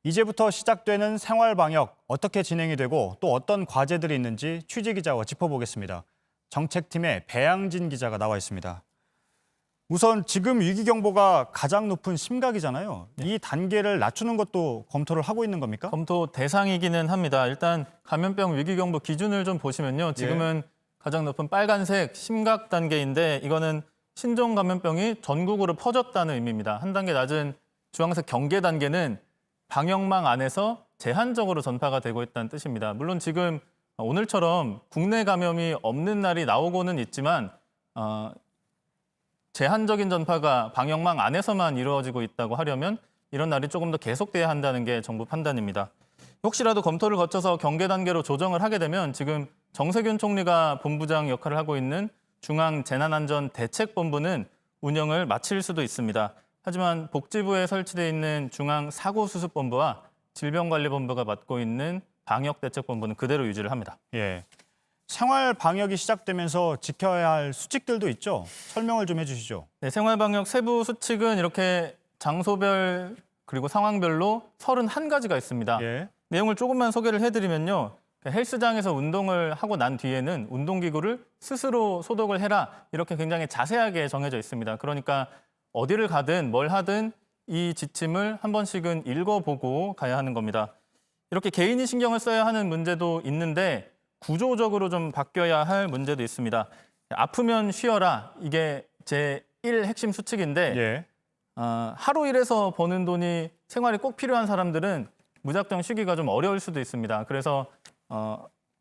이제부터 시작되는 생활 방역 어떻게 진행이 되고 또 어떤 과제들이 있는지 취재 기자와 짚어보겠습니다. 정책팀의 배양진 기자가 나와 있습니다. 우선 지금 위기 경보가 가장 높은 심각이잖아요. 이 단계를 낮추는 것도 검토를 하고 있는 겁니까? 검토 대상이기는 합니다. 일단 감염병 위기 경보 기준을 좀 보시면요. 지금은 가장 높은 빨간색 심각 단계인데 이거는 신종 감염병이 전국으로 퍼졌다는 의미입니다. 한 단계 낮은 주황색 경계 단계는 방역망 안에서 제한적으로 전파가 되고 있다는 뜻입니다. 물론 지금 오늘처럼 국내 감염이 없는 날이 나오고는 있지만 제한적인 전파가 방역망 안에서만 이루어지고 있다고 하려면 이런 날이 조금 더 계속돼야 한다는 게 정부 판단입니다. 혹시라도 검토를 거쳐서 경계 단계로 조정을 하게 되면 지금 정세균 총리가 본부장 역할을 하고 있는 중앙재난안전대책본부는 운영을 마칠 수도 있습니다. 하지만 복지부에 설치되어 있는 중앙사고수습본부와 질병관리본부가 맡고 있는 방역대책본부는 그대로 유지를 합니다. 예. 생활 방역이 시작되면서 지켜야 할 수칙들도 있죠. 설명을 좀 해주시죠. 네, 생활방역 세부 수칙은 이렇게 장소별 그리고 상황별로 31가지가 있습니다. 예. 내용을 조금만 소개를 해드리면요. 헬스장에서 운동을 하고 난 뒤에는 운동기구를 스스로 소독을 해라. 이렇게 굉장히 자세하게 정해져 있습니다. 그러니까 어디를 가든 뭘 하든 이 지침을 한 번씩은 읽어보고 가야 하는 겁니다. 이렇게 개인이 신경을 써야 하는 문제도 있는데 구조적으로 좀 바뀌어야 할 문제도 있습니다. 아프면 쉬어라. 이게 제1 핵심 수칙인데 예. 하루 일해서 버는 돈이 생활에 꼭 필요한 사람들은 무작정 쉬기가 좀 어려울 수도 있습니다. 그래서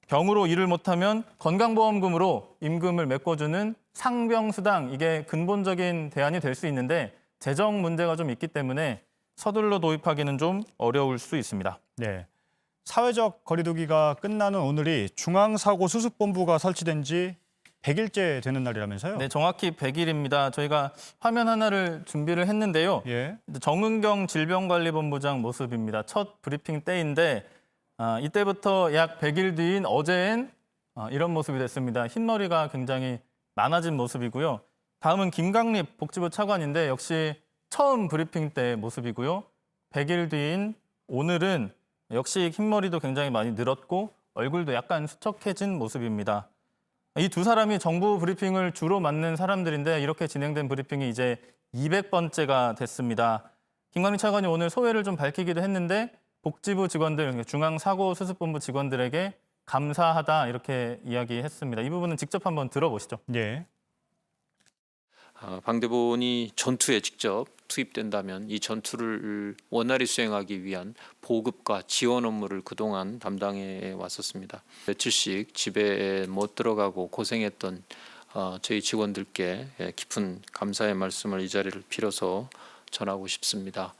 병으로 일을 못하면 건강보험금으로 임금을 메꿔주는 상병수당, 이게 근본적인 대안이 될 수 있는데 재정 문제가 좀 있기 때문에 서둘러 도입하기는 좀 어려울 수 있습니다. 네. 사회적 거리두기가 끝나는 오늘이 중앙사고수습본부가 설치된 지 100일째 되는 날이라면서요? 네, 정확히 100일입니다. 저희가 화면 하나를 준비를 했는데요. 예. 정은경 질병관리본부장 모습입니다. 첫 브리핑 때인데 이때부터 약 100일 뒤인 어제엔 이런 모습이 됐습니다. 흰머리가 굉장히 많아진 모습이고요. 다음은 김강립 복지부 차관인데 역시 처음 브리핑 때 모습이고요. 100일 뒤인 오늘은 역시 흰머리도 굉장히 많이 늘었고 얼굴도 약간 수척해진 모습입니다. 이 두 사람이 정부 브리핑을 주로 맡는 사람들인데 이렇게 진행된 브리핑이 이제 200번째가 됐습니다. 김광립 차관이 오늘 소회를 좀 밝히기도 했는데 복지부 직원들, 중앙사고수습본부 직원들에게 감사하다 이렇게 이야기했습니다. 이 부분은 직접 한번 들어보시죠. 예. 방대본이 전투에 직접 투입된다면 이 전투를 원활히 수행하기 위한 보급과 지원 업무를 그동안 담당해 왔었습니다. 며칠씩 집에 못 들어가고 고생했던 저희 직원들께 깊은 감사의 말씀을 이 자리를 빌어서 전하고 싶습니다.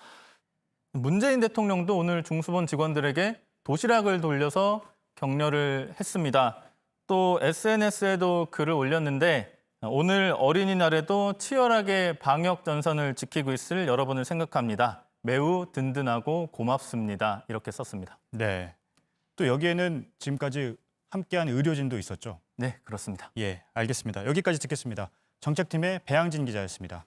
문재인 대통령도 오늘 중수본 직원들에게 도시락을 돌려서 격려를 했습니다. 또 SNS에도 글을 올렸는데 오늘 어린이날에도 치열하게 방역 전선을 지키고 있을 여러분을 생각합니다. 매우 든든하고 고맙습니다. 이렇게 썼습니다. 네. 또 여기에는 지금까지 함께한 의료진도 있었죠? 네, 그렇습니다. 예, 알겠습니다. 여기까지 듣겠습니다. 정책팀의 배양진 기자였습니다.